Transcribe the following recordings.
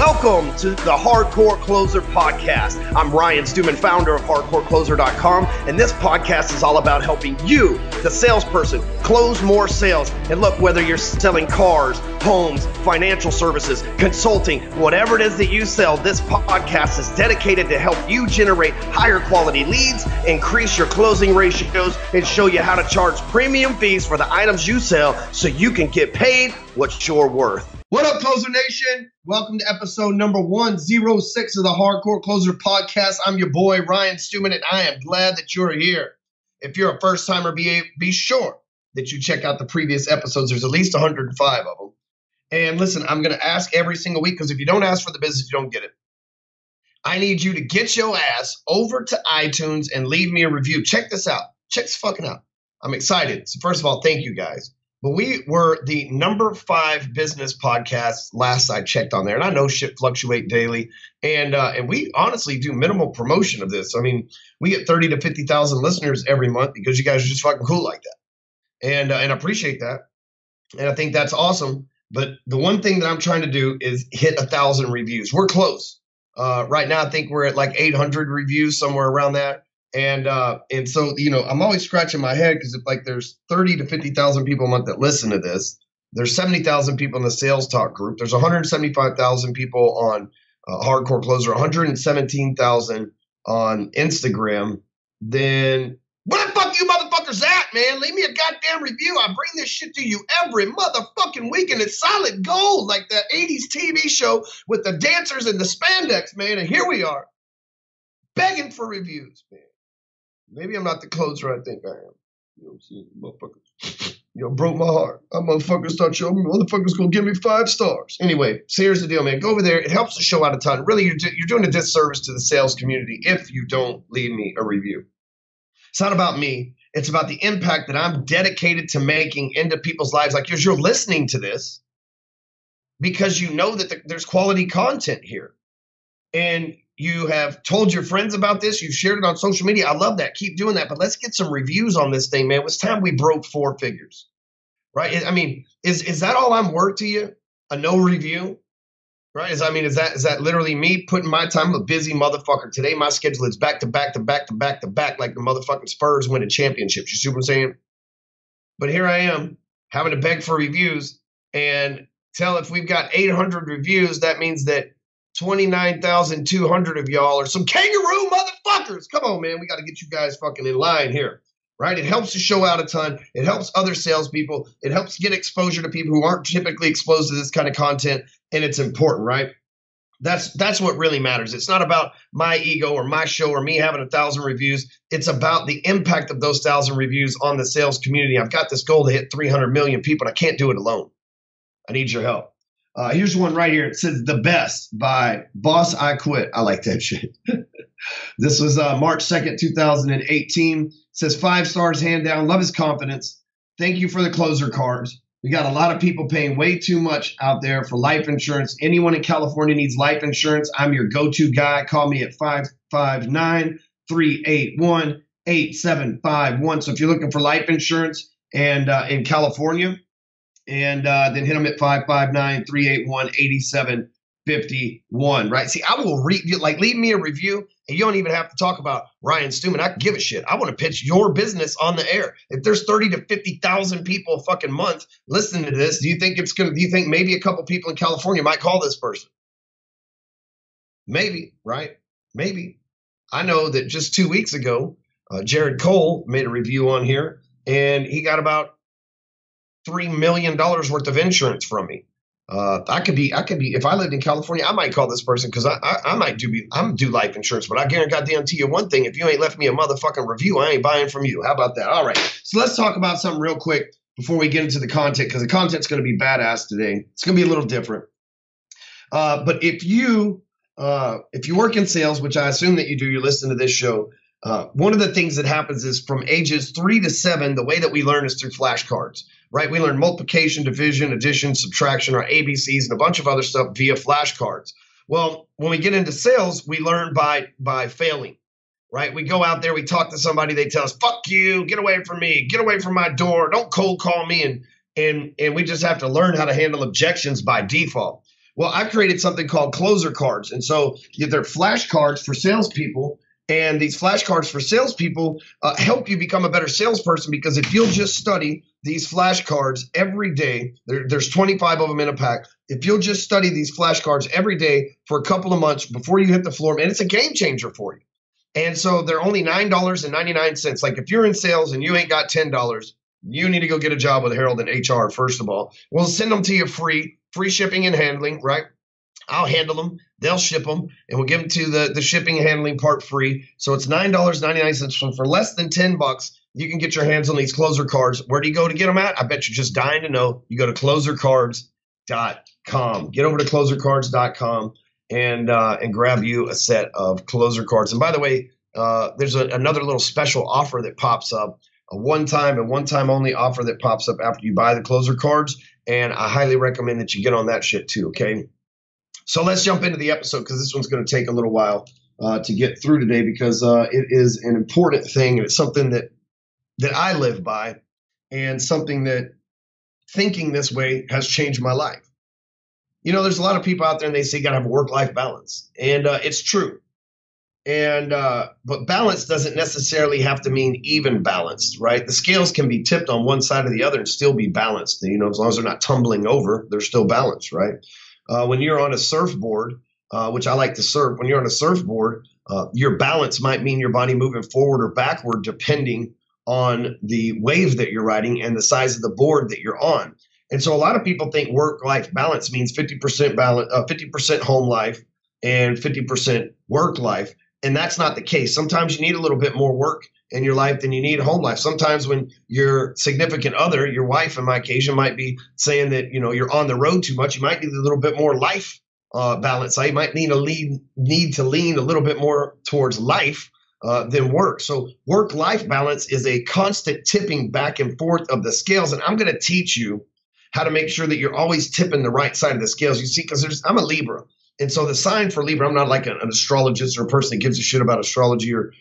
Welcome to the Hardcore Closer Podcast. I'm Ryan Stewman, founder of HardcoreCloser.com, and this podcast is all about helping you, the salesperson, close more sales. And look, whether you're selling cars, homes, financial services, consulting, whatever it is that you sell, this podcast is dedicated to help you generate higher quality leads, increase your closing ratios, and show you how to charge premium fees for the items you sell so you can get paid what you're worth. What up, Closer Nation? Welcome to episode number 106 of the Hardcore Closer Podcast. I'm your boy, Ryan Stewman, and I am glad that you're here. If you're a first-timer, be sure that you check out the previous episodes. There's at least 105 of them. And listen, I'm going to ask every single week, because if you don't ask for the business, you don't get it. I need you to get your ass over to iTunes and leave me a review. Check this out. Check this fucking out. I'm excited. So first of all, thank you guys. But we were the number 5 business podcast last I checked on there. And I know shit fluctuate daily. And we honestly do minimal promotion of this. I mean, we get 30 to 50,000 listeners every month because you guys are just fucking cool like that. And I appreciate that. And I think that's awesome. But the one thing that I'm trying to do is hit 1,000 reviews. We're close. Right now, I think we're at like 800 reviews, somewhere around that. And so, you know, I'm always scratching my head because like there's 30 to 50,000 people a month that listen to this. There's 70,000 people in the sales talk group. There's 175,000 people on Hardcore Closer, 117,000 on Instagram. Then where the fuck you motherfuckers at, man? Leave me a goddamn review. I bring this shit to you every motherfucking week, and it's solid gold, like that 80s TV show with the dancers and the spandex, man. And here we are, begging for reviews, man. Maybe I'm not the closer I think I am. You know what I'm saying? Motherfuckers, broke my heart. Motherfuckers thought you motherfuckers gonna give me 5 stars. Anyway, so here's the deal, man. Go over there. It helps the show out a ton. Really, you're doing a disservice to the sales community if you don't leave me a review. It's not about me. It's about the impact that I'm dedicated to making into people's lives like yours. You're listening to this because you know that there's quality content here. And you have told your friends about this. You've shared it on social media. I love that. Keep doing that. But let's get some reviews on this thing, man. It's time we broke 4 figures, right? I mean, is that all I'm worth to you? A no review, right? Is that literally me putting my time? I'm a busy motherfucker. Today, my schedule is back to back to back to back to back, like the motherfucking Spurs winning championships. You see what I'm saying? But here I am having to beg for reviews and tell if we've got 800 reviews, that means that 29,200 of y'all are some kangaroo motherfuckers. Come on, man. We got to get you guys fucking in line here, right? It helps the show out a ton. It helps other salespeople. It helps get exposure to people who aren't typically exposed to this kind of content, and it's important, right? That's what really matters. It's not about my ego or my show or me having 1,000 reviews. It's about the impact of those 1,000 reviews on the sales community. I've got this goal to hit 300 million people, and I can't do it alone. I need your help. Here's one right here. It says The Best by Boss I Quit. I like that shit. This was March 2nd, 2018. It says 5 stars, hand down. Love his confidence. Thank you for the closer cards. We got a lot of people paying way too much out there for life insurance. Anyone in California needs life insurance, I'm your go-to guy. Call me at 559-381-8751. So if you're looking for life insurance and in California, and then hit them at 559-381-8751, right? See, I will leave me a review, and you don't even have to talk about Ryan Stewman. I can give a shit. I want to pitch your business on the air. If there's 30 to 50,000 people a fucking month listening to this, do you think maybe a couple people in California might call this person? Maybe, right? Maybe. I know that just 2 weeks ago, Jared Cole made a review on here, and he got about $3 million worth of insurance from me. I could be, if I lived in California, I might call this person because I might do life insurance, but I guarantee you one thing. If you ain't left me a motherfucking review, I ain't buying from you. How about that? All right. So let's talk about something real quick before we get into the content, because the content's going to be badass today. It's going to be a little different. But if you work in sales, which I assume that you do, you're listening to this show. One of the things that happens is from ages 3 to 7, the way that we learn is through flashcards, right? We learn multiplication, division, addition, subtraction, our ABCs, and a bunch of other stuff via flashcards. Well, when we get into sales, we learn by failing, right? We go out there, we talk to somebody, they tell us, fuck you, get away from me, get away from my door, don't cold call me. And we just have to learn how to handle objections by default. Well, I've created something called closer cards. And so they're flashcards for salespeople. And these flashcards for salespeople help you become a better salesperson, because if you'll just study these flashcards every day, there's 25 of them in a pack. If you'll just study these flashcards every day for a couple of months before you hit the floor, and it's a game changer for you. And so they're only $9.99. Like if you're in sales and you ain't got $10, you need to go get a job with Harold in HR, first of all. We'll send them to you free shipping and handling, right? I'll handle them. They'll ship them, and we'll give them to the shipping and handling part free. So it's $9.99. So for less than $10, you can get your hands on these closer cards. Where do you go to get them at? I bet you're just dying to know. You go to closercards.com. Get over to closercards.com and grab you a set of closer cards. And by the way, there's another little special offer that pops up, a one-time and one-time only offer that pops up after you buy the closer cards. And I highly recommend that you get on that shit too, okay? So let's jump into the episode, because this one's going to take a little while to get through today, because it is an important thing, and it's something that I live by, and something that thinking this way has changed my life. You know, there's a lot of people out there and they say you got to have a work-life balance, and it's true. And but balance doesn't necessarily have to mean even balance, right? The scales can be tipped on one side or the other and still be balanced. You know, as long as they're not tumbling over, they're still balanced, right? When you're on a surfboard, which I like to surf, when you're on a surfboard, your balance might mean your body moving forward or backward depending on the wave that you're riding and the size of the board that you're on. And so a lot of people think work-life balance means 50% balance, 50% home life and 50% work life. And that's not the case. Sometimes you need a little bit more work in your life than you need home life. Sometimes when your significant other, your wife in my case, might be saying that, you know, you're on the road too much, you might need a little bit more life balance. You might need to lean a little bit more towards life than work. So work-life balance is a constant tipping back and forth of the scales. And I'm going to teach you how to make sure that you're always tipping the right side of the scales. You see, because I'm a Libra. And so the sign for Libra, I'm not like an astrologist or a person that gives a shit about astrology or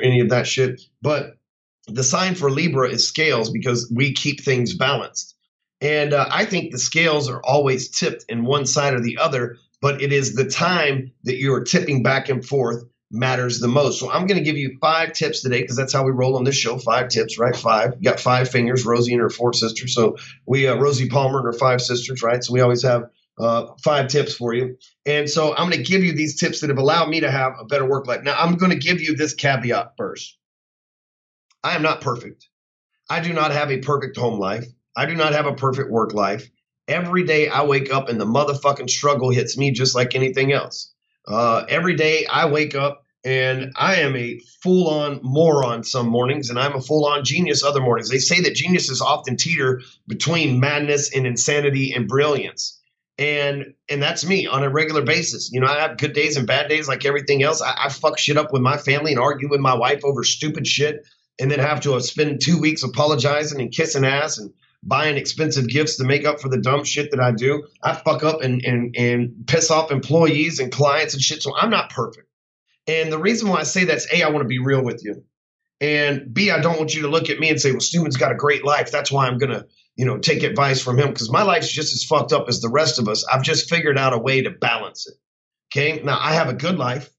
any of that shit. But the sign for Libra is scales, because we keep things balanced. And I think the scales are always tipped in one side or the other, but it is the time that you're tipping back and forth matters the most. So I'm going to give you 5 tips today, because that's how we roll on this show. 5 tips, right? 5. You got 5 fingers, Rosie and her 4 sisters. So we, Rosie Palmer and her 5 sisters, right? So we always have 5 tips for you. And so I'm going to give you these tips that have allowed me to have a better work life. Now, I'm going to give you this caveat first. I am not perfect. I do not have a perfect home life. I do not have a perfect work life. Every day I wake up and the motherfucking struggle hits me just like anything else. Every day I wake up and I am a full-on moron some mornings, and I'm a full-on genius other mornings. They say that geniuses often teeter between madness and insanity and brilliance. And that's me on a regular basis. You know, I have good days and bad days like everything else. I fuck shit up with my family and argue with my wife over stupid shit, and then have to spend 2 weeks apologizing and kissing ass and buying expensive gifts to make up for the dumb shit that I do. I fuck up and piss off employees and clients and shit. So I'm not perfect. And the reason why I say that's A, I want to be real with you. And B, I don't want you to look at me and say, well, Stewman's got a great life. That's why I'm going to, you know, take advice from him, because my life's just as fucked up as the rest of us. I've just figured out a way to balance it. Okay. Now I have a good life.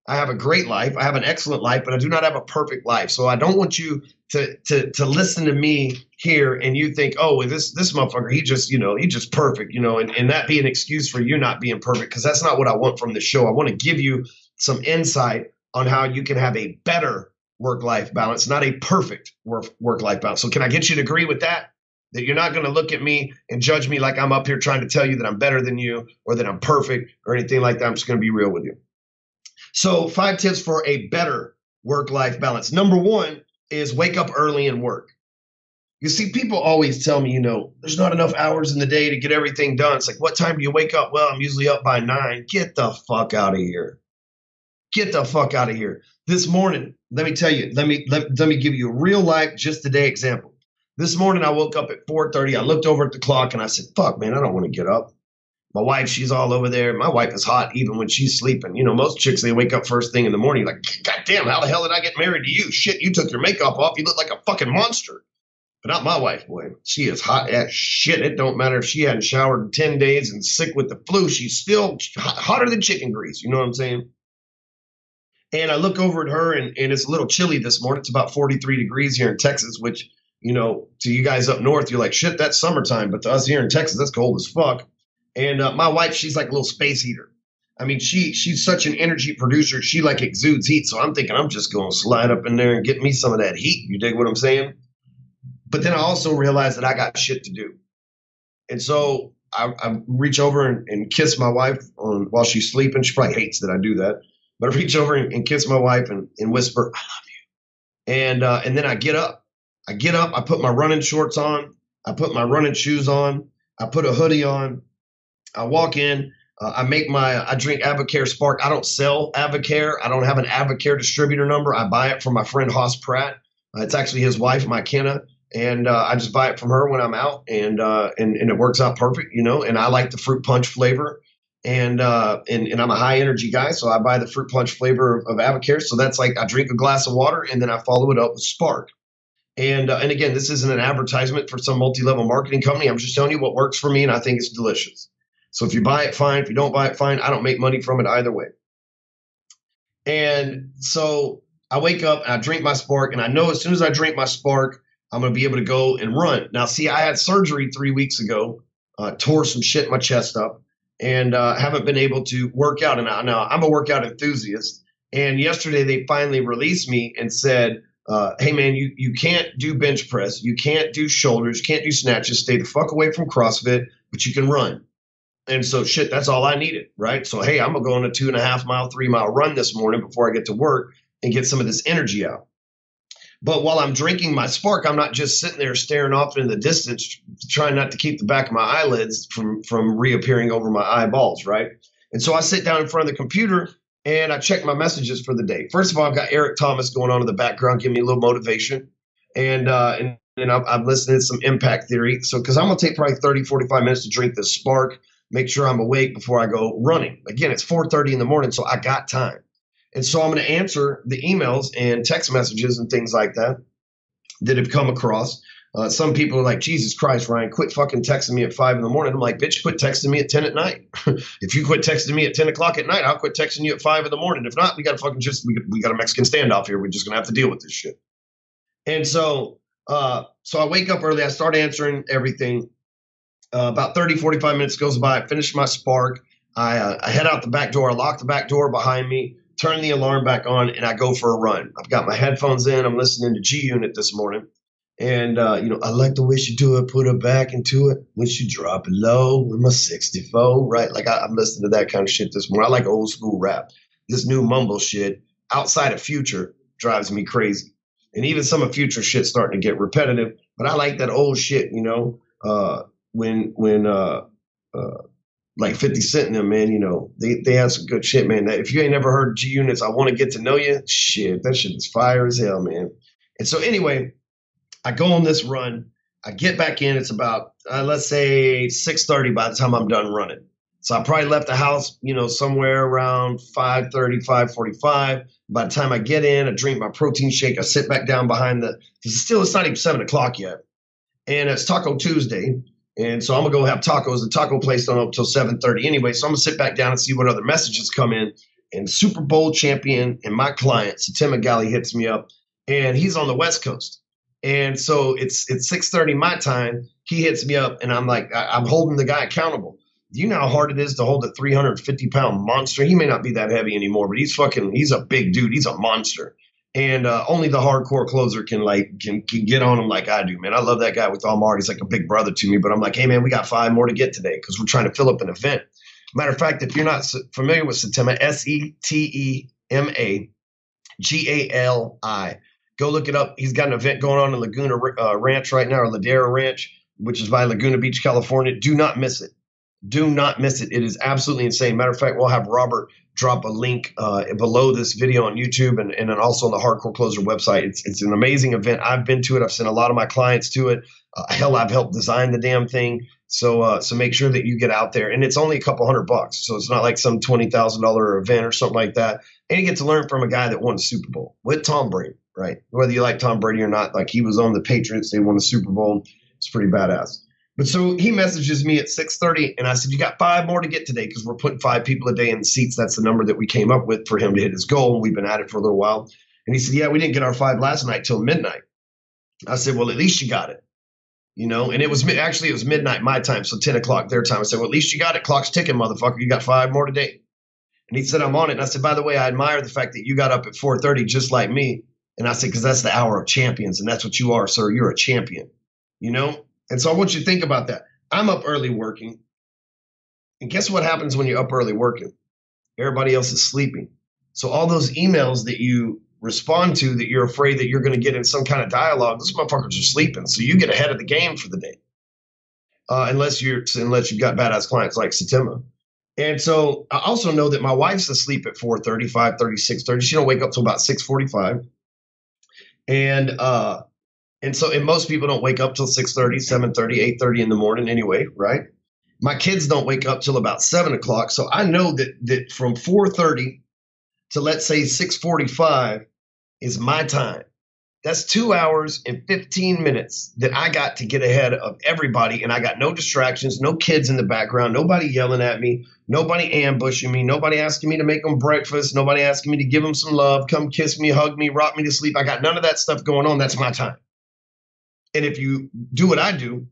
I have a great life. I have an excellent life, but I do not have a perfect life. So I don't want you to listen to me here and you think, oh, this motherfucker, he just perfect, you know, and that be an excuse for you not being perfect, because that's not what I want from the show. I want to give you some insight on how you can have a better work-life balance, not a perfect work-life balance. So can I get you to agree with that? That you're not going to look at me and judge me like I'm up here trying to tell you that I'm better than you or that I'm perfect or anything like that. I'm just going to be real with you. So 5 tips for a better work-life balance. Number 1 is wake up early and work. You see, people always tell me, you know, there's not enough hours in the day to get everything done. It's like, what time do you wake up? Well, I'm usually up by 9. Get the fuck out of here. Get the fuck out of here. This morning, let me tell you, let me give you a real life, just today example. This morning, I woke up at 4:30. I looked over at the clock and I said, fuck, man, I don't want to get up. My wife, she's all over there. My wife is hot even when she's sleeping. You know, most chicks, they wake up first thing in the morning like, God damn, how the hell did I get married to you? Shit, you took your makeup off. You look like a fucking monster. Not my wife, boy. She is hot as shit. It don't matter if she hadn't showered in 10 days and sick with the flu. She's still hotter than chicken grease. You know what I'm saying? And I look over at her, and it's a little chilly this morning. It's about 43 degrees here in Texas, which, you know, to you guys up north, you're like, shit, that's summertime. But to us here in Texas, that's cold as fuck. And my wife, she's like a little space heater. I mean, she's such an energy producer. She like exudes heat. So I'm thinking I'm just going to slide up in there and get me some of that heat. You dig what I'm saying? But then I also realized that I got shit to do. And so I reach over and kiss my wife while she's sleeping. She probably hates that I do that. But I reach over and kiss my wife and whisper, I love you. And then I get up. I put my running shorts on. I put my running shoes on. I put a hoodie on. I walk in. I drink Avocare Spark. I don't sell Avocare. I don't have an Avocare distributor number. I buy it from my friend Hoss Pratt. It's actually his wife, McKenna. And I just buy it from her when I'm out, and it works out perfect, you know. And I like the fruit punch flavor, and I'm a high energy guy, so I buy the fruit punch flavor of Avocare. So that's like I drink a glass of water, and then I follow it up with Spark. And again, this isn't an advertisement for some multi-level marketing company. I'm just telling you what works for me, and I think it's delicious. So if you buy it, fine. If you don't buy it, fine. I don't make money from it either way. And so I wake up and I drink my Spark, and I know as soon as I drink my Spark, I'm going to be able to go and run. Now, see, I had surgery 3 weeks ago, tore some shit in my chest up, and haven't been able to work out. And now I'm a workout enthusiast. And yesterday they finally released me and said, hey, man, you can't do bench press. You can't do shoulders. You can't do snatches. Stay the fuck away from CrossFit, but you can run. And so, shit, that's all I needed, right? So, hey, I'm going to go on a 2.5 mile, 3 mile run this morning before I get to work and get some of this energy out. But while I'm drinking my Spark, I'm not just sitting there staring off into the distance, trying not to keep the back of my eyelids from reappearing over my eyeballs, right? And so I sit down in front of the computer and I check my messages for the day. First of all, I've got Eric Thomas going on in the background, giving me a little motivation. And I'm listening to some impact theory. So because I'm going to take probably 30, 45 minutes to drink this Spark, make sure I'm awake before I go running. Again, it's 4:30 in the morning, so I got time. And so I'm going to answer the emails and text messages and things like that have come across. Some people are like, Jesus Christ, Ryan, quit fucking texting me at 5 in the morning. I'm like, bitch, quit texting me at 10 at night. If you quit texting me at 10 o'clock at night, I'll quit texting you at 5 in the morning. If not, we got a Mexican standoff here. We're just going to have to deal with this shit. And so I wake up early. I start answering everything. About 30, 45 minutes goes by. I finish my Spark. I head out the back door. I lock the back door behind me. Turn the alarm back on, and I go for a run. I've got my headphones in. I'm listening to G-Unit this morning. And, I like the way she do it, put her back into it. When she drop it low with my 64, right? Like I'm listening to that kind of shit this morning. I like old school rap. This new mumble shit outside of Future drives me crazy. And even some of Future shit's starting to get repetitive. But I like that old shit, like 50 Cent and them, man, they have some good shit, man. If you ain't never heard G-Unit's I Want to Get to Know You, shit, that shit is fire as hell, man. And so anyway, I go on this run. I get back in. It's about, let's say 6:30 by the time I'm done running. So I probably left the house, somewhere around 5:30, 5:45. By the time I get in, I drink my protein shake. I sit back down behind it's not even 7 o'clock yet. And it's Taco Tuesday. And so I'm going to go have tacos. The taco place don't open until 7:30 anyway. So I'm going to sit back down and see what other messages come in. And Super Bowl champion and my client, Satima Gali, hits me up. And he's on the West Coast. And so it's 6:30 my time. He hits me up. And I'm like, I'm holding the guy accountable. Do you know how hard it is to hold a 350-pound monster? He may not be that heavy anymore, but he's a big dude. He's a monster. And only the hardcore closer can get on him like I do, man. I love that guy with all my heart. He's like a big brother to me. But I'm like, hey, man, we got 5 more to get today because we're trying to fill up an event. Matter of fact, if you're not familiar with Satima, SETEMA go look it up. He's got an event going on in Laguna Ranch right now, or Ladera Ranch, which is by Laguna Beach, California. Do not miss it. Do not miss it. It is absolutely insane. Matter of fact, we'll have Robert drop a link below this video on YouTube and then also on the Hardcore Closer website. It's an amazing event. I've been to it. I've sent a lot of my clients to it. Hell, I've helped design the damn thing. So make sure that you get out there. And it's only a couple $100. So it's not like some $20,000 event or something like that. And you get to learn from a guy that won the Super Bowl with Tom Brady, right? Whether you like Tom Brady or not, like he was on the Patriots, they won the Super Bowl. It's pretty badass. But so he messages me at 6:30, and I said, you got 5 more to get today because we're putting 5 people a day in the seats. That's the number that we came up with for him to hit his goal. We've been at it for a little while. And he said, yeah, we didn't get our 5 last night till midnight. I said, well, at least you got it. And it was midnight my time, so 10 o'clock their time. I said, well, at least you got it. Clock's ticking, motherfucker. You got 5 more today. And he said, I'm on it. And I said, by the way, I admire the fact that you got up at 4:30 just like me. And I said, because that's the hour of champions, and that's what you are, sir. You're a champion, And so I want you to think about that. I'm up early working. And guess what happens when you're up early working? Everybody else is sleeping. So all those emails that you respond to that you're afraid that you're going to get in some kind of dialogue, those motherfuckers are sleeping. So you get ahead of the game for the day. Unless you've got badass clients like Satima. And so I also know that my wife's asleep at 4:30, 5:30, 6:30. She don't wake up till about 6:45. And most people don't wake up till 6:30, 7:30, 8:30 in the morning anyway, right? My kids don't wake up till about 7 o'clock. So I know that from 4:30 to, let's say, 6:45 is my time. That's 2 hours and 15 minutes that I got to get ahead of everybody. And I got no distractions, no kids in the background, nobody yelling at me, nobody ambushing me, nobody asking me to make them breakfast, nobody asking me to give them some love, come kiss me, hug me, rock me to sleep. I got none of that stuff going on. That's my time. And if you do what I do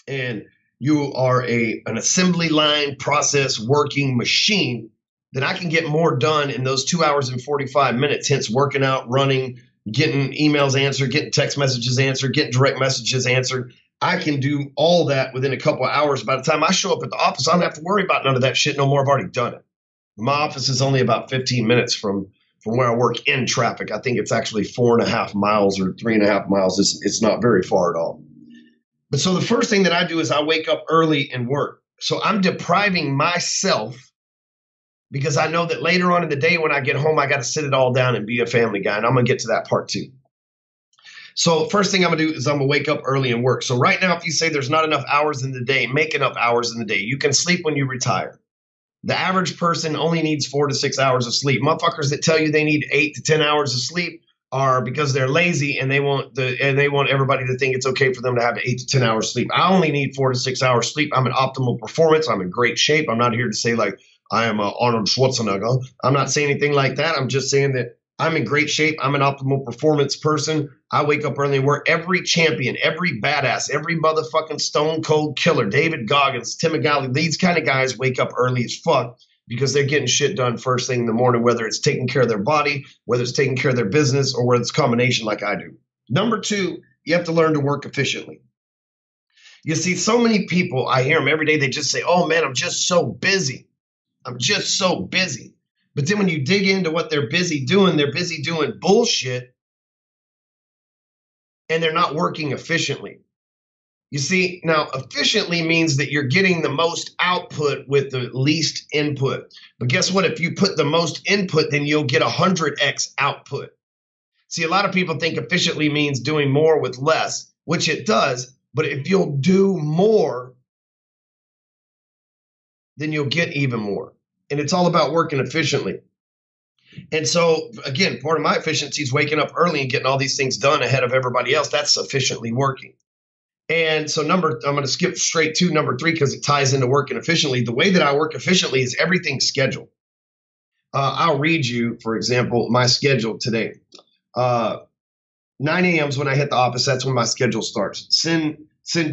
and you are an assembly line process working machine, then I can get more done in those 2 hours and 45 minutes, hence working out, running, getting emails answered, getting text messages answered, getting direct messages answered. I can do all that within a couple of hours. By the time I show up at the office, I don't have to worry about none of that shit no more. I've already done it. My office is only about 15 minutes from where I work in traffic. I think it's actually 4.5 miles or 3.5 miles. It's not very far at all. But so the first thing that I do is I wake up early and work. So I'm depriving myself because I know that later on in the day when I get home, I got to sit it all down and be a family guy. And I'm going to get to that part too. So first thing I'm going to do is I'm going to wake up early and work. So right now, if you say there's not enough hours in the day, make enough hours in the day. You can sleep when you retire. The average person only needs 4 to 6 hours of sleep. Motherfuckers that tell you they need 8 to 10 hours of sleep are because they're lazy and they want everybody to think it's okay for them to have 8 to 10 hours sleep. I only need 4 to 6 hours sleep. I'm in optimal performance. I'm in great shape. I'm not here to say like I am Arnold Schwarzenegger. I'm not saying anything like that. I'm just saying that I'm in great shape. I'm an optimal performance person. I wake up early and work. Every champion, every badass, every motherfucking stone cold killer, David Goggins, Tim McGalley, these kind of guys wake up early as fuck because they're getting shit done first thing in the morning, whether it's taking care of their body, whether it's taking care of their business, or whether it's a combination like I do. Number 2, you have to learn to work efficiently. You see, so many people, I hear them every day, they just say, oh man, I'm just so busy. I'm just so busy. But then when you dig into what they're busy doing bullshit and they're not working efficiently. You see, now efficiently means that you're getting the most output with the least input. But guess what? If you put the most input, then you'll get 100x output. See, a lot of people think efficiently means doing more with less, which it does. But if you'll do more, then you'll get even more. And it's all about working efficiently. And so, again, part of my efficiency is waking up early and getting all these things done ahead of everybody else. That's efficiently working. And so I'm going to skip straight to number 3 because it ties into working efficiently. The way that I work efficiently is everything's scheduled. I'll read you, for example, my schedule today. 9 a.m. is when I hit the office. That's when my schedule starts. Send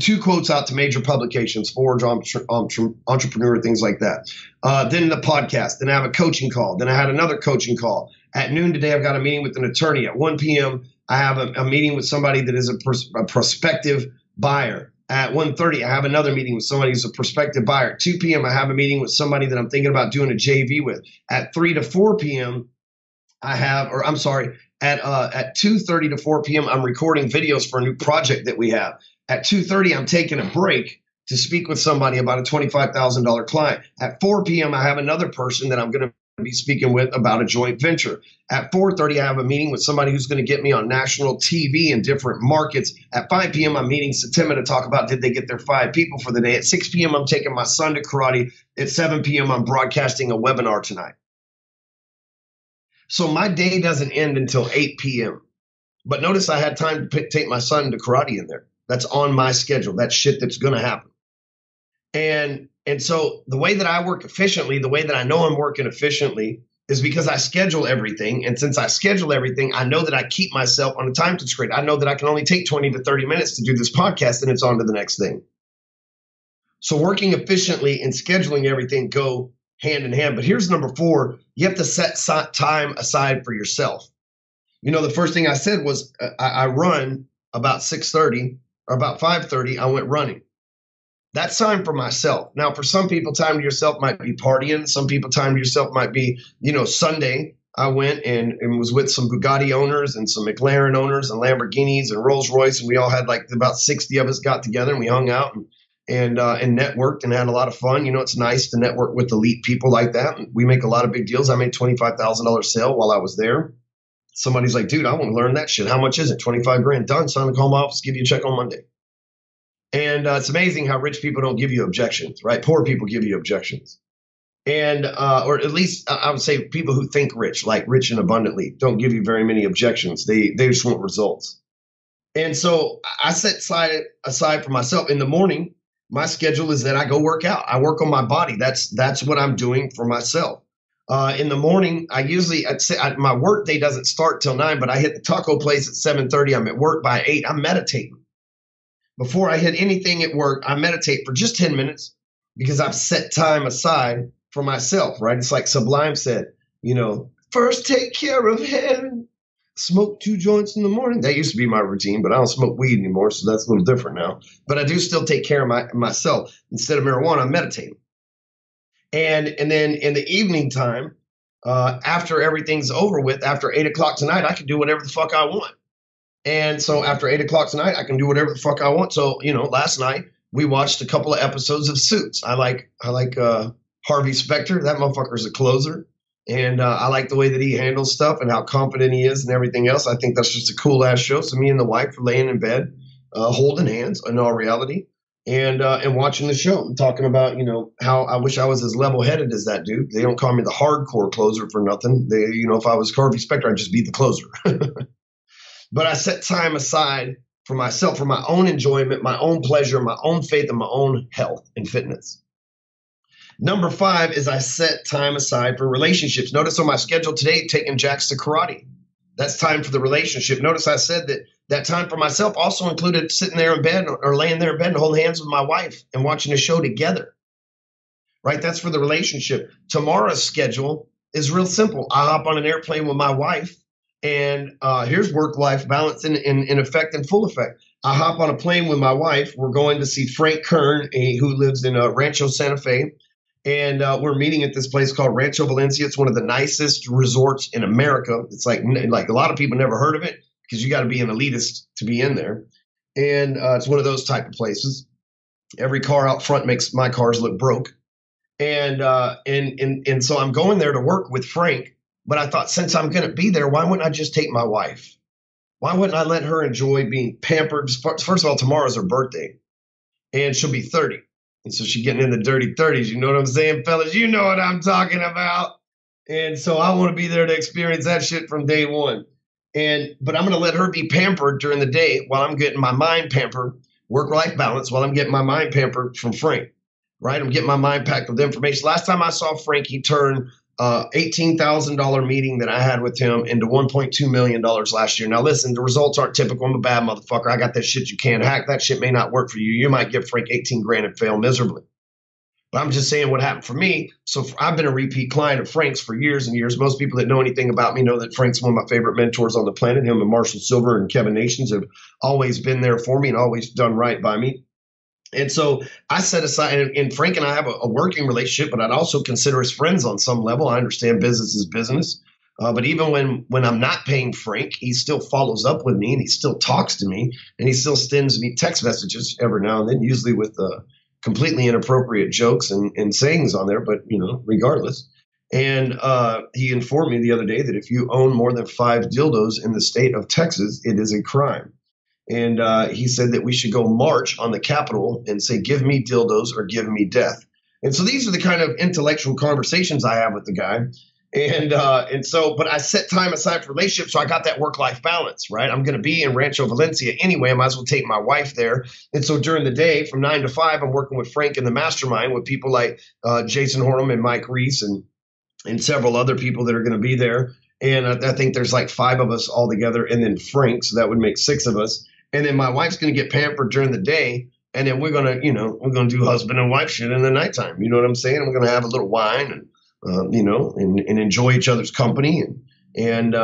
2 quotes out to major publications, Forbes, Entrepreneur, things like that. Then the podcast. Then I have a coaching call. Then I had another coaching call. At noon today, I've got a meeting with an attorney. At 1 p.m., I have a meeting with somebody that is a prospective buyer. At 1:30, I have another meeting with somebody who's a prospective buyer. At 2 p.m., I have a meeting with somebody that I'm thinking about doing a JV with. At 3 to 4 p.m., at 2:30 to 4 p.m., I'm recording videos for a new project that we have. At 2:30, I'm taking a break to speak with somebody about a $25,000 client. At 4 p.m., I have another person that I'm going to be speaking with about a joint venture. At 4:30, I have a meeting with somebody who's going to get me on national TV in different markets. At 5 p.m., I'm meeting Satima to talk about did they get their 5 people for the day. At 6 p.m., I'm taking my son to karate. At 7 p.m., I'm broadcasting a webinar tonight. So my day doesn't end until 8 p.m. But notice I had time to take my son to karate in there. That's on my schedule. That's shit that's going to happen. And so the way that I work efficiently, the way that I know I'm working efficiently is because I schedule everything. And since I schedule everything, I know that I keep myself on a time constraint. I know that I can only take 20 to 30 minutes to do this podcast and it's on to the next thing. So working efficiently and scheduling everything go hand in hand. But here's number 4. You have to set time aside for yourself. You know, the first thing I said was I run about 6:30 or about 5:30. I went running. That's time for myself. Now, for some people, time to yourself might be partying. Some people, time to yourself might be, Sunday. I went and was with some Bugatti owners and some McLaren owners and Lamborghinis and Rolls Royce. And we all had like about 60 of us got together and we hung out and networked and had a lot of fun. It's nice to network with elite people like that. We make a lot of big deals. I made $25,000 sale while I was there. Somebody's like, dude, I want to learn that shit. How much is it? 25 grand. Done. Son, call my office, give you a check on Monday. And it's amazing how rich people don't give you objections, right? Poor people give you objections. And, or at least I would say people who think rich, like rich and abundantly, don't give you very many objections. They just want results. And so I set aside for myself in the morning. My schedule is that I go work out. I work on my body. That's what I'm doing for myself. In the morning, my work day doesn't start till 9, but I hit the taco place at 7:30. I'm at work by 8. I'm meditating. Before I hit anything at work, I meditate for just 10 minutes because I've set time aside for myself, right? It's like Sublime said, first take care of heaven, smoke 2 joints in the morning. That used to be my routine, but I don't smoke weed anymore, so that's a little different now. But I do still take care of myself. Instead of marijuana, I'm meditating. And then in the evening time, after everything's over with, after 8 o'clock tonight, I can do whatever the fuck I want. And so after 8 o'clock tonight, I can do whatever the fuck I want. So, last night we watched a couple of episodes of Suits. I like Harvey Specter. That motherfucker's a closer. And I like the way that he handles stuff and how confident he is and everything else. I think that's just a cool ass show. So me and the wife are laying in bed, holding hands in all reality and watching the show and talking about, how I wish I was as level headed as that dude. They don't call me the hardcore closer for nothing. They, if I was Harvey Specter, I'd just be the closer. But I set time aside for myself, for my own enjoyment, my own pleasure, my own faith, and my own health and fitness. Number 5 is I set time aside for relationships. Notice on my schedule today, taking Jax to karate. That's time for the relationship. Notice I said that time for myself also included sitting there in bed or laying there in bed and holding hands with my wife and watching a show together. Right? That's for the relationship. Tomorrow's schedule is real simple. I hop on an airplane with my wife. And here's work-life balance in effect, in full effect. I hop on a plane with my wife. We're going to see Frank Kern, who lives in Rancho Santa Fe. And we're meeting at this place called Rancho Valencia. It's one of the nicest resorts in America. It's like a lot of people never heard of it because you got to be an elitist to be in there. And it's one of those type of places. Every car out front makes my cars look broke. And so I'm going there to work with Frank. But I thought, since I'm going to be there, why wouldn't I just take my wife? Why wouldn't I let her enjoy being pampered? First of all, tomorrow's her birthday, and she'll be 30. And so she's getting in the dirty 30s. You know what I'm saying, fellas? You know what I'm talking about. And so I want to be there to experience that shit from day one. But I'm going to let her be pampered during the day while I'm getting my mind pampered, work-life balance, while I'm getting my mind pampered from Frank, right? I'm getting my mind packed with information. Last time I saw Frank, he turned $18,000 meeting that I had with him into $1.2 million last year. Now, listen, the results aren't typical. I'm a bad motherfucker. I got that shit you can't hack. That shit may not work for you. You might give Frank 18 grand and fail miserably. But I'm just saying what happened for me. So I've been a repeat client of Frank's for years and years. Most people that know anything about me know that Frank's one of my favorite mentors on the planet. Him and Marshall Silver and Kevin Nations have always been there for me and always done right by me. And so I set aside, and Frank and I have a working relationship, but I'd also consider us friends on some level. I understand business is business. But even when I'm not paying Frank, he still follows up with me and he still talks to me and he still sends me text messages every now and then, usually with completely inappropriate jokes and sayings on there, but, regardless. And he informed me the other day that if you own more than 5 dildos in the state of Texas, it is a crime. And he said that we should go march on the Capitol and say, give me dildos or give me death. And so these are the kind of intellectual conversations I have with the guy. But I set time aside for relationships, so I got that work-life balance, right? I'm going to be in Rancho Valencia anyway. I might as well take my wife there. And so during the day, from 9 to 5, I'm working with Frank in the mastermind with people like Jason Hornum and Mike Reese and several other people that are going to be there. And I think there's like 5 of us all together, and then Frank, so that would make 6 of us. And then my wife's going to get pampered during the day, and then we're going to do husband and wife shit in the nighttime. You know what I'm saying? We're going to have a little wine and and enjoy each other's company. And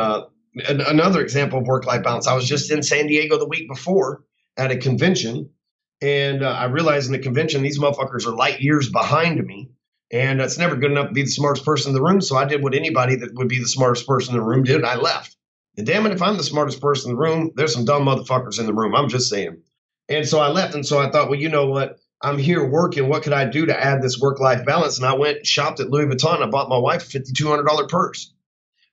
another example of work-life balance, I was just in San Diego the week before at a convention, and I realized in the convention, these motherfuckers are light years behind me, and it's never good enough to be the smartest person in the room. So I did what anybody that would be the smartest person in the room did, and I left. And damn it, if I'm the smartest person in the room, there's some dumb motherfuckers in the room. I'm just saying. And so I left, and so I thought, well, you know what? I'm here working. What could I do to add this work-life balance? And I went and shopped at Louis Vuitton. I bought my wife a $5,200 purse.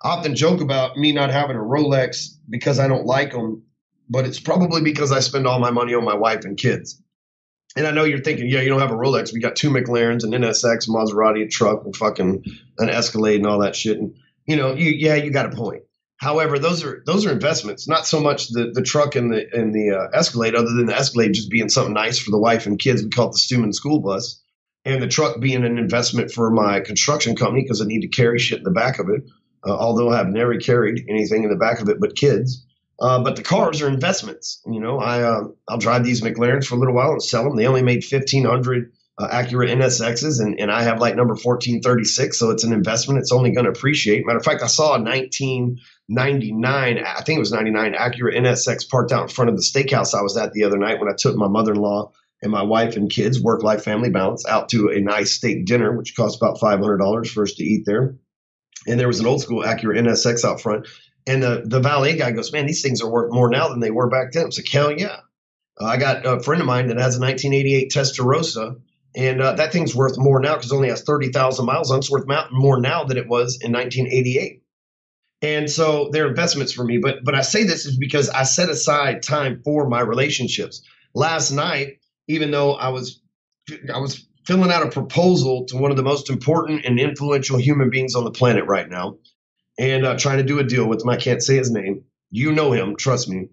I often joke about me not having a Rolex because I don't like them, but it's probably because I spend all my money on my wife and kids. And I know you're thinking, yeah, you don't have a Rolex. We got 2 McLarens, an NSX, Maserati, a truck, and fucking an Escalade and all that shit. And, you got a point. However, those are investments, not so much the truck and the Escalade, other than the Escalade just being something nice for the wife and kids. We call it the Stewman school bus, and the truck being an investment for my construction company because I need to carry shit in the back of it. Although I've never carried anything in the back of it but kids. But the cars are investments. I'll drive these McLarens for a little while and sell them. They only made 1,500 Acura NSXs, and I have like number 1436, so it's an investment. It's only going to appreciate. Matter of fact, I saw a 1999, I think it was 99, Acura NSX parked out in front of the steakhouse I was at the other night when I took my mother-in-law and my wife and kids, work-life family balance, out to a nice steak dinner, which cost about $500 for us to eat there. And there was an old school Acura NSX out front. And the valet guy goes, man, these things are worth more now than they were back then. I was like, hell yeah. I got a friend of mine that has a 1988 Testarossa, and that thing's worth more now because it only has 30,000 miles on it. It's worth more now than it was in 1988. And so they're investments for me. But I say this is because I set aside time for my relationships. Last night, even though I was filling out a proposal to one of the most important and influential human beings on the planet right now, and trying to do a deal with him. I can't say his name. You know him, trust me.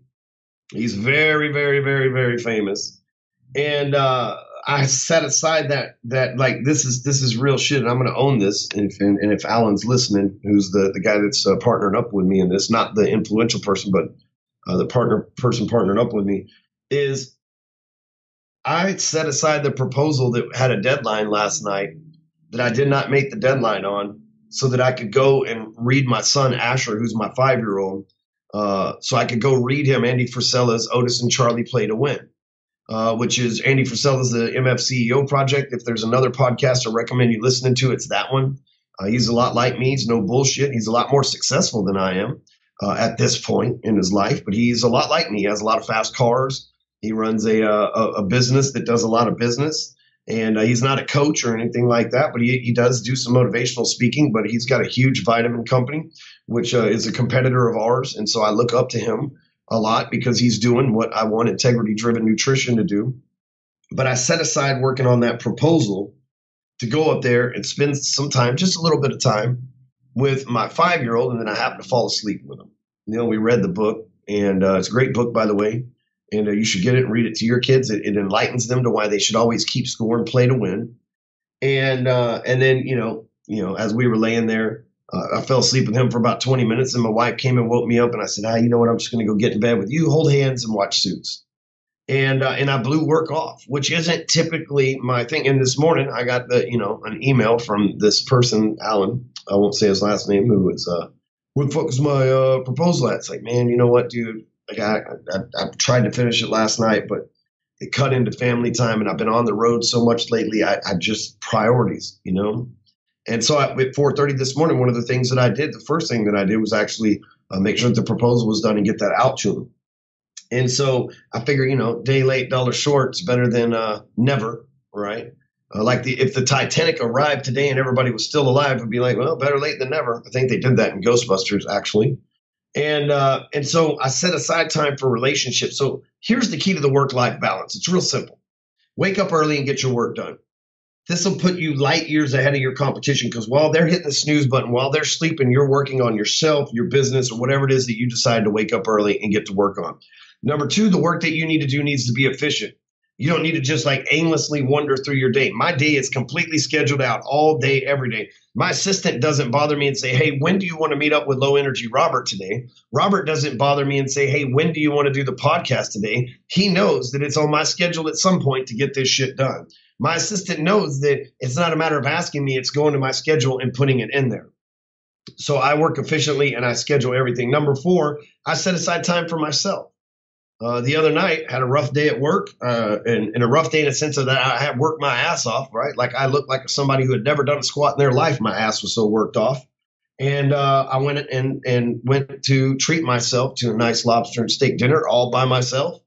He's very, very, very, very famous. And I set aside that like this is real shit, and I'm going to own this. And if Alan's listening, who's the guy that's partnering up with me in this, not the influential person, but the person partnering up with me, is I set aside the proposal that had a deadline last night that I did not make the deadline on, so that I could go and read my son Asher, who's my 5-year-old. So I could go read him Andy Frisella's Otis and Charlie Play to Win. Which is Andy Frisella's the MF CEO Project. If there's another podcast I recommend you listening to, it's that one. He's a lot like me. He's no bullshit. He's a lot more successful than I am at this point in his life, but he's a lot like me. He has a lot of fast cars. He runs a business that does a lot of business, and he's not a coach or anything like that, but he does do some motivational speaking, but he's got a huge vitamin company, which is a competitor of ours, and so I look up to him a lot because he's doing what I want integrity-driven nutrition to do. But I set aside working on that proposal to go up there and spend some time, just a little bit of time, with my 5-year-old, and then I happened to fall asleep with him. We read the book, and it's a great book, by the way, and you should get it and read it to your kids. It enlightens them to why they should always keep score and play to win. And then, as we were laying there, I fell asleep with him for about 20 minutes, and my wife came and woke me up, and I said, you know what, I'm just going to go get in bed with you, hold hands, and watch Suits. And I blew work off, which isn't typically my thing. And this morning, I got an email from this person, Alan, I won't say his last name, who was, what the fuck is my proposal at? It's like, man, you know what, dude? Like I tried to finish it last night, but it cut into family time, and I've been on the road so much lately. I just priorities, And so at 4:30 this morning, one of the things that I did, the first thing that I did was actually make sure that the proposal was done and get that out to him. And so I figure, day late, dollar short, it's better than never, right? If the Titanic arrived today and everybody was still alive, it'd be like, well, better late than never. I think they did that in Ghostbusters, actually. And so I set aside time for relationships. So here's the key to the work-life balance. It's real simple. Wake up early and get your work done. This will put you light years ahead of your competition because while they're hitting the snooze button, while they're sleeping, you're working on yourself, your business, or whatever it is that you decide to wake up early and get to work on. Number two, the work that you need to do needs to be efficient. You don't need to just like aimlessly wander through your day. My day is completely scheduled out all day, every day. My assistant doesn't bother me and say, hey, when do you want to meet up with low energy Robert today? Robert doesn't bother me and say, hey, when do you want to do the podcast today? He knows that it's on my schedule at some point to get this shit done. My assistant knows that it's not a matter of asking me, it's going to my schedule and putting it in there. So I work efficiently and I schedule everything. Number four, I set aside time for myself. The other night, had a rough day at work, and a rough day in the sense of that I had worked my ass off, right? Like I looked like somebody who had never done a squat in their life. My ass was so worked off. And I went and went to treat myself to a nice lobster and steak dinner all by myself,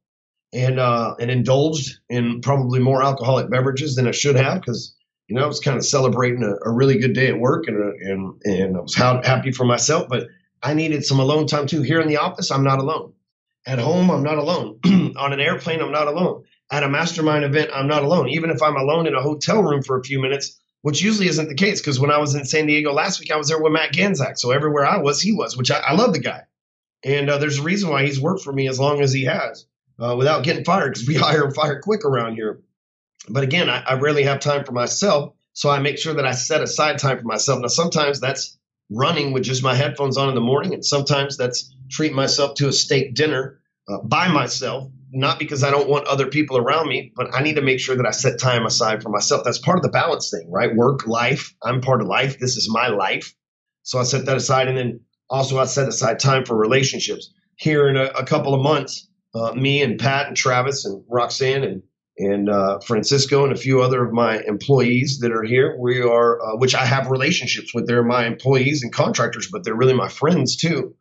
and indulged in probably more alcoholic beverages than I should have because, I was kind of celebrating a really good day at work and I was happy for myself, but I needed some alone time too. Here in the office, I'm not alone. At home, I'm not alone. On an airplane, I'm not alone. At a mastermind event, I'm not alone. Even if I'm alone in a hotel room for a few minutes, which usually isn't the case because when I was in San Diego last week, I was there with Matt Ganzak. So everywhere I was, he was, which I love the guy. And there's a reason why he's worked for me as long as he has without getting fired because we hire and fire quick around here. But again, I rarely have time for myself. So I make sure that I set aside time for myself. Now, sometimes that's running with just my headphones on in the morning. And sometimes that's treating myself to a steak dinner by myself, not because I don't want other people around me, but I need to make sure that I set time aside for myself. That's part of the balance thing, right? Work, life. I'm part of life. This is my life. So I set that aside. And then also I set aside time for relationships. Here in a couple of months, me and Pat and Travis and Roxanne and Francisco and a few other of my employees that are here, we are, which I have relationships with. They're my employees and contractors, but they're really my friends too.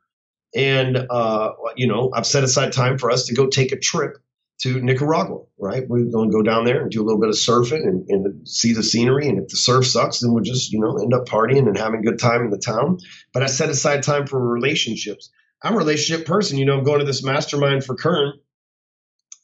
And, I've set aside time for us to go take a trip to Nicaragua, right? We're going to go down there and do a little bit of surfing and see the scenery. And if the surf sucks, then we'll just, end up partying and having a good time in the town. But I set aside time for relationships. I'm a relationship person. I'm going to this mastermind for Kern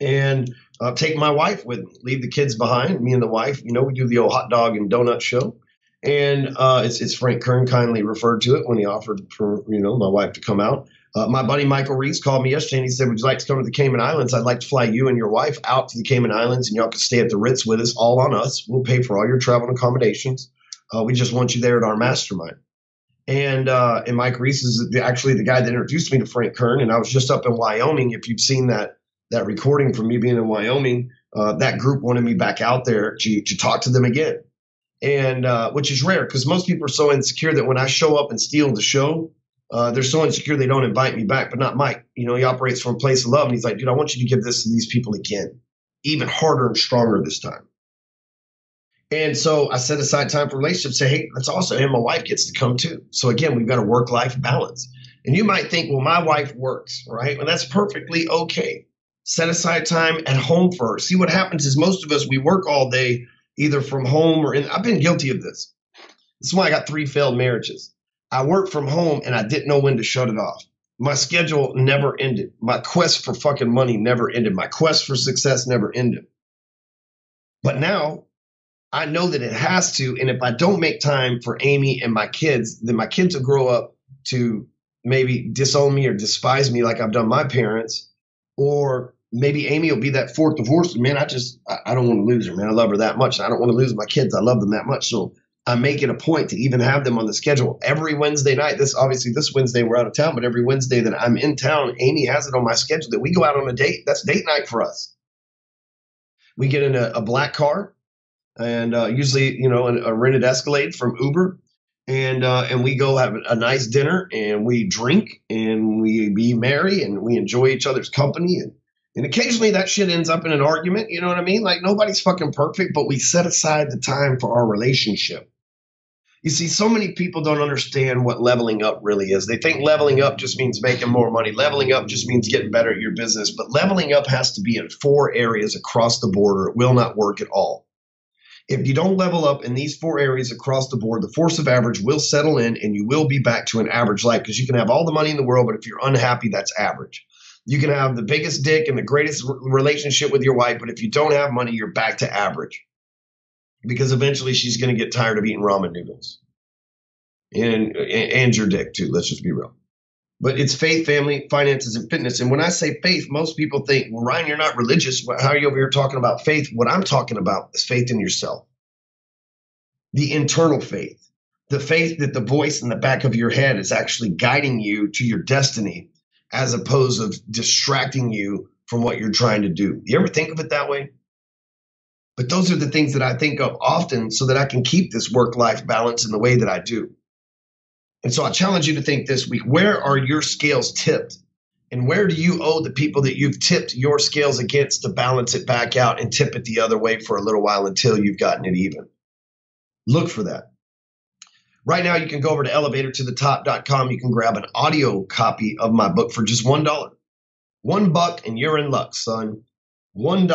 and take my wife with me, leave the kids behind, me and the wife. We do the old hot dog and donut show. And it's Frank Kern kindly referred to it when he offered for, my wife to come out. My buddy Michael Reese called me yesterday and he said, would you like to come to the Cayman Islands? I'd like to fly you and your wife out to the Cayman Islands and y'all can stay at the Ritz with us, all on us. We'll pay for all your travel and accommodations. We just want you there at our mastermind. And Mike Reese is actually the guy that introduced me to Frank Kern. And I was just up in Wyoming. If you've seen that recording from me being in Wyoming, that group wanted me back out there to talk to them again. And which is rare because most people are so insecure that when I show up and steal the show, they're so insecure they don't invite me back. But not Mike. He operates from a place of love. And he's like, dude, I want you to give this to these people again, even harder and stronger this time. And so I set aside time for relationships. Say, hey, that's awesome. And my wife gets to come too. So again, we've got a work-life balance. And you might think, well, my wife works, right? Well, that's perfectly okay. Set aside time at home for her. See, what happens is most of us, we work all day, either from home or I've been guilty of this. This is why I got 3 failed marriages. I worked from home and I didn't know when to shut it off. My schedule never ended. My quest for fucking money never ended. My quest for success never ended. But now I know that it has to. And if I don't make time for Amy and my kids, then my kids will grow up to maybe disown me or despise me like I've done my parents. Or maybe Amy will be that 4th divorce. Man, I don't want to lose her, man. I love her that much. I don't want to lose my kids. I love them that much. So I make it a point to even have them on the schedule every Wednesday night. This Wednesday we're out of town, but every Wednesday that I'm in town, Amy has it on my schedule that we go out on a date. That's date night for us. We get in a black car and usually, a rented Escalade from Uber. And we go have a nice dinner and we drink and we be merry and we enjoy each other's company. And occasionally that shit ends up in an argument. You know what I mean? Like nobody's fucking perfect, but we set aside the time for our relationship. You see, so many people don't understand what leveling up really is. They think leveling up just means making more money. Leveling up just means getting better at your business. But leveling up has to be in 4 areas across the board or it will not work at all. If you don't level up in these 4 areas across the board, the force of average will settle in and you will be back to an average life because you can have all the money in the world, but if you're unhappy, that's average. You can have the biggest dick and the greatest relationship with your wife, but if you don't have money, you're back to average. because eventually she's going to get tired of eating ramen noodles and your dick too. Let's just be real. But it's faith, family, finances, and fitness. And when I say faith, most people think, well, Ryan, you're not religious. How are you over here talking about faith? What I'm talking about is faith in yourself. The internal faith. The faith that the voice in the back of your head is actually guiding you to your destiny as opposed to distracting you from what you're trying to do. You ever think of it that way? But those are the things that I think of often so that I can keep this work-life balance in the way that I do. And so I challenge you to think this week, where are your scales tipped? And where do you owe the people that you've tipped your scales against to balance it back out and tip it the other way for a little while until you've gotten it even? Look for that. Right now, you can go over to elevatortothetop.com. You can grab an audio copy of my book for just $1. $1 and you're in luck, son. $1,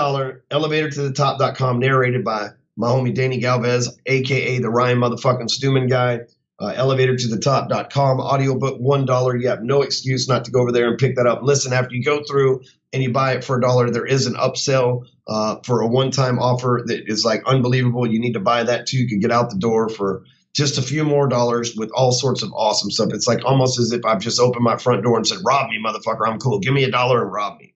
elevatortothetop.com, narrated by my homie Danny Galvez, a.k.a. the Ryan motherfucking Stewman guy. Elevatortothetop.com, audiobook, $1. You have no excuse not to go over there and pick that up. Listen, after you go through and you buy it for $1, there is an upsell for a one-time offer that is like unbelievable. You need to buy that too. You can get out the door for just a few more dollars with all sorts of awesome stuff. It's like almost as if I've just opened my front door and said, rob me, motherfucker. I'm cool. Give me $1 and rob me.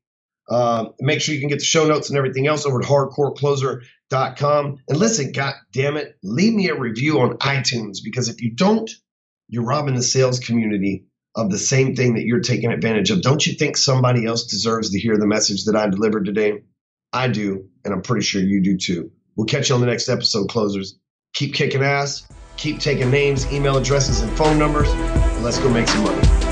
Make sure you can get the show notes and everything else over at hardcorecloser.com. And listen, God damn it, leave me a review on iTunes, because if you don't, you're robbing the sales community of the same thing that you're taking advantage of. Don't you think somebody else deserves to hear the message that I delivered today? I do, and I'm pretty sure you do too. We'll catch you on the next episode, closers. Keep kicking ass, keep taking names, email addresses, and phone numbers, and let's go make some money.